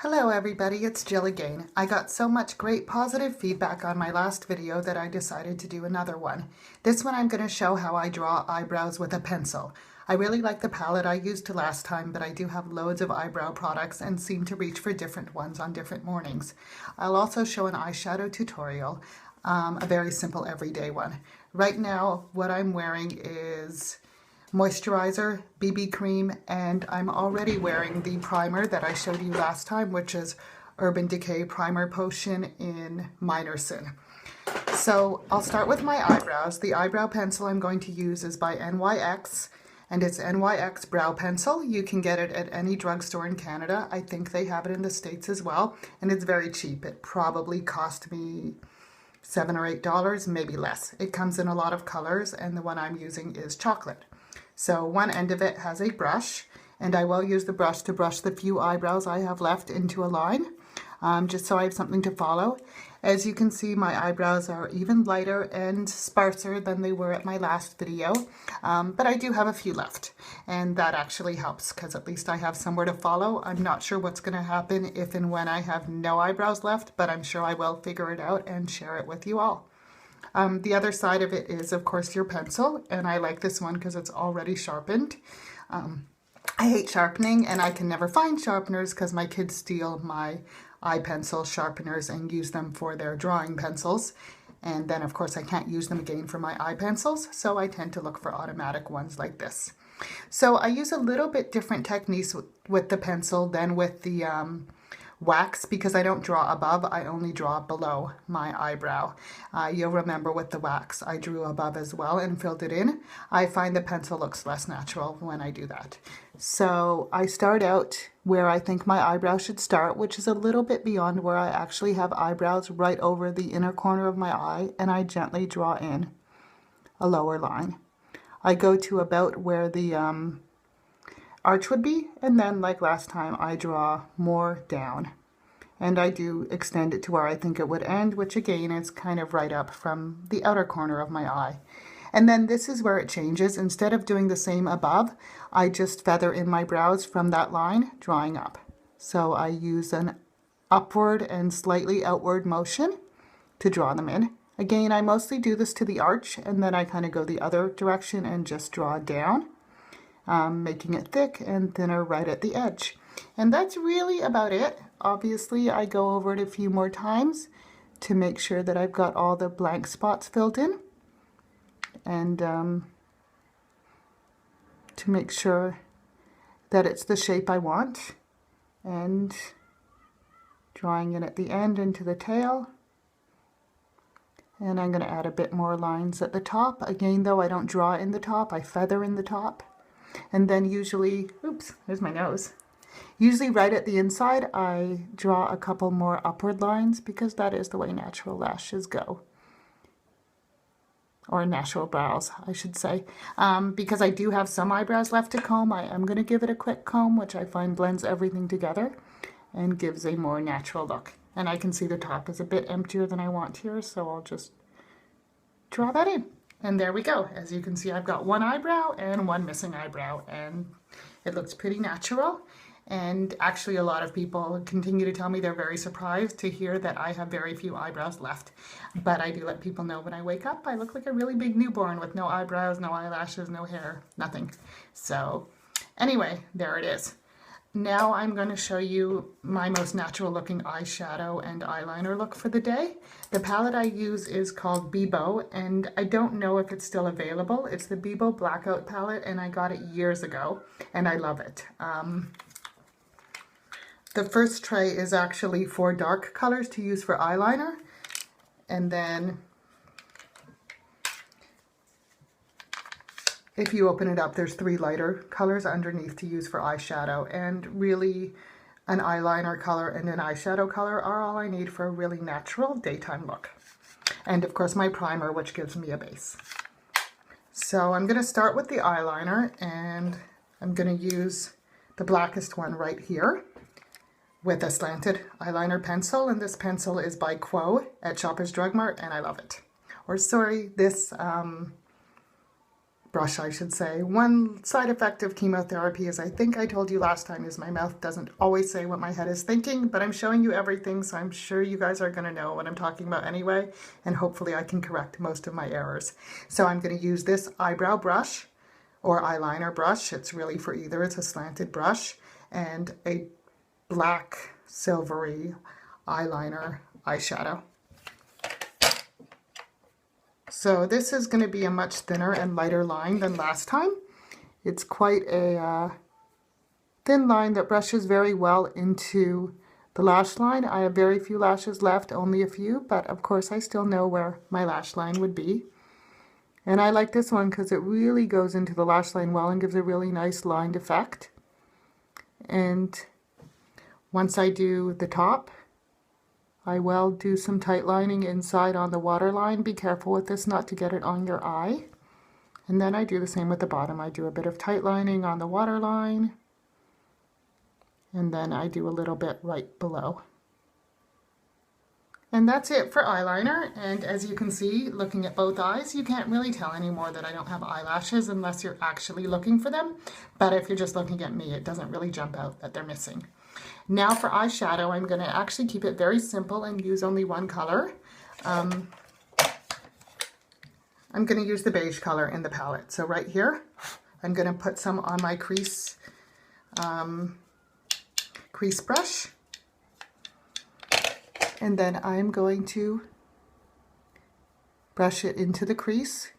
Hello everybody, it's Jill again. I got so much great positive feedback on my last video that I decided to do another one. This one I'm going to show how I draw eyebrows with a pencil. I really like the palette I used last time, but I do have loads of eyebrow products and seem to reach for different ones on different mornings. I'll also show an eyeshadow tutorial, a very simple everyday one. Right now what I'm wearing is moisturizer, BB cream, and I'm already wearing the primer that I showed you last time, which is Urban Decay Primer Potion in Minerson. So I'll start with my eyebrows. The eyebrow pencil I'm going to use is by NYX, and it's NYX Brow Pencil. You can get it at any drugstore in Canada. I think they have it in the States as well, and it's very cheap. It probably cost me $7 or $8, maybe less. It comes in a lot of colors, and the one I'm using is chocolate. So one end of it has a brush, and I will use the brush to brush the few eyebrows I have left into a line, just so I have something to follow. As you can see, my eyebrows are even lighter and sparser than they were at my last video, but I do have a few left, and that actually helps because at least I have somewhere to follow. I'm not sure what's going to happen if and when I have no eyebrows left, but I'm sure I will figure it out and share it with you all. The other side of it is, of course, your pencil, and I like this one because it's already sharpened. I hate sharpening, and I can never find sharpeners because my kids steal my eye pencil sharpeners and use them for their drawing pencils. And then, of course, I can't use them again for my eye pencils, so I tend to look for automatic ones like this. So I use a little bit different techniques with the pencil than with the wax, because I don't draw above, I only draw below my eyebrow. You'll remember with the wax I drew above as well and filled it in. I find the pencil looks less natural when I do that. So I start out where I think my eyebrow should start, which is a little bit beyond where I actually have eyebrows, right over the inner corner of my eye, and I gently draw in a lower line. I go to about where the arch would be, and then like last time I draw more down, and I do extend it to where I think it would end, which again is kind of right up from the outer corner of my eye. And then this is where it changes. Instead of doing the same above, I just feather in my brows from that line, drawing up. So I use an upward and slightly outward motion to draw them in. Again, I mostly do this to the arch, and then I kind of go the other direction and just draw down, making it thick and thinner right at the edge. And that's really about it. Obviously, I go over it a few more times to make sure that I've got all the blank spots filled in, and to make sure that it's the shape I want, and drawing in at the end into the tail. And I'm going to add a bit more lines at the top. Again, though, I don't draw in the top, I feather in the top. And then usually, oops, there's my nose. Usually right at the inside, I draw a couple more upward lines because that is the way natural lashes go. Or natural brows, I should say. Because I do have some eyebrows left to comb, I am going to give it a quick comb, which I find blends everything together and gives a more natural look. And I can see the top is a bit emptier than I want here, so I'll just draw that in. And there we go. As you can see, I've got one eyebrow and one missing eyebrow, and it looks pretty natural. And actually a lot of people continue to tell me they're very surprised to hear that I have very few eyebrows left. But I do let people know when I wake up, I look like a really big newborn with no eyebrows, no eyelashes, no hair, nothing. So anyway, there it is. Now I'm going to show you my most natural looking eyeshadow and eyeliner look for the day. The palette I use is called Bebo, and I don't know if it's still available. It's the Bebo Blackout palette, and I got it years ago, and I love it. The first tray is actually 4 dark colors to use for eyeliner, and then if you open it up, there's 3 lighter colors underneath to use for eyeshadow, and really an eyeliner color and an eyeshadow color are all I need for a really natural daytime look. And of course my primer, which gives me a base. So I'm going to start with the eyeliner, and I'm going to use the blackest one right here with a slanted eyeliner pencil, and this pencil is by Quo at Shoppers Drug Mart, and I love it. Or sorry, this brush, I should say. One side effect of chemotherapy, as I think I told you last time, is my mouth doesn't always say what my head is thinking, but I'm showing you everything, so I'm sure you guys are going to know what I'm talking about anyway, and hopefully I can correct most of my errors. So I'm going to use this eyebrow brush or eyeliner brush. It's really for either. It's a slanted brush, and a black silvery eyeliner eyeshadow. So this is going to be a much thinner and lighter line than last time. It's quite a thin line that brushes very well into the lash line. I have very few lashes left, only a few, but of course I still know where my lash line would be. And I like this one because it really goes into the lash line well and gives a really nice lined effect. And once I do the top, I will do some tight lining inside on the waterline. Be careful with this not to get it on your eye. And then I do the same with the bottom. I do a bit of tight lining on the waterline. And then I do a little bit right below. And that's it for eyeliner. And as you can see, looking at both eyes, you can't really tell anymore that I don't have eyelashes unless you're actually looking for them. But if you're just looking at me, it doesn't really jump out that they're missing. Now for eyeshadow, I'm going to actually keep it very simple and use only one color. I'm going to use the beige color in the palette. So right here, I'm going to put some on my crease brush. And then I'm going to brush it into the crease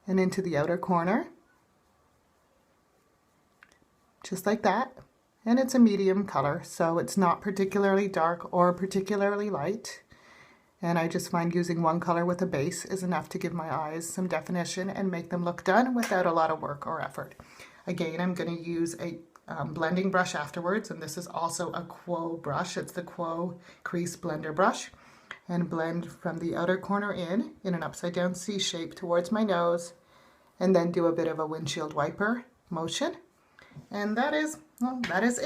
and into the outer corner. Just like that. And it's a medium color, so it's not particularly dark or particularly light. And I just find using one color with a base is enough to give my eyes some definition and make them look done without a lot of work or effort. Again, I'm going to use a blending brush afterwards, and this is also a Quo brush. It's the Quo Crease Blender brush. And blend from the outer corner in an upside down C shape towards my nose, and then do a bit of a windshield wiper motion. And that is it.